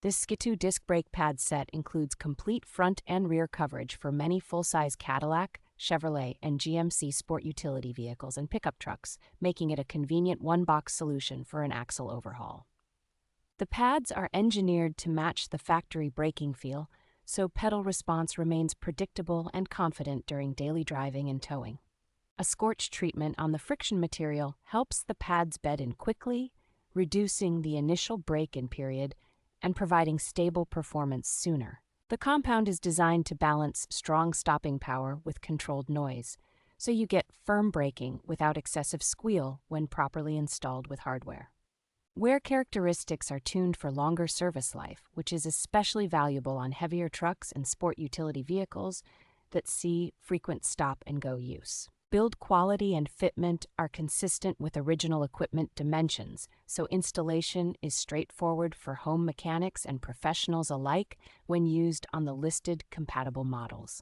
This SCITOO disc brake pad set includes complete front and rear coverage for many full-size Cadillac, Chevrolet, and GMC sport utility vehicles and pickup trucks, making it a convenient one-box solution for an axle overhaul. The pads are engineered to match the factory braking feel, so pedal response remains predictable and confident during daily driving and towing. A scorch treatment on the friction material helps the pads bed in quickly, reducing the initial break-in period and providing stable performance sooner. The compound is designed to balance strong stopping power with controlled noise, so you get firm braking without excessive squeal when properly installed with hardware. Wear characteristics are tuned for longer service life, which is especially valuable on heavier trucks and sport utility vehicles that see frequent stop-and-go use. Build quality and fitment are consistent with original equipment dimensions, so installation is straightforward for home mechanics and professionals alike when used on the listed compatible models.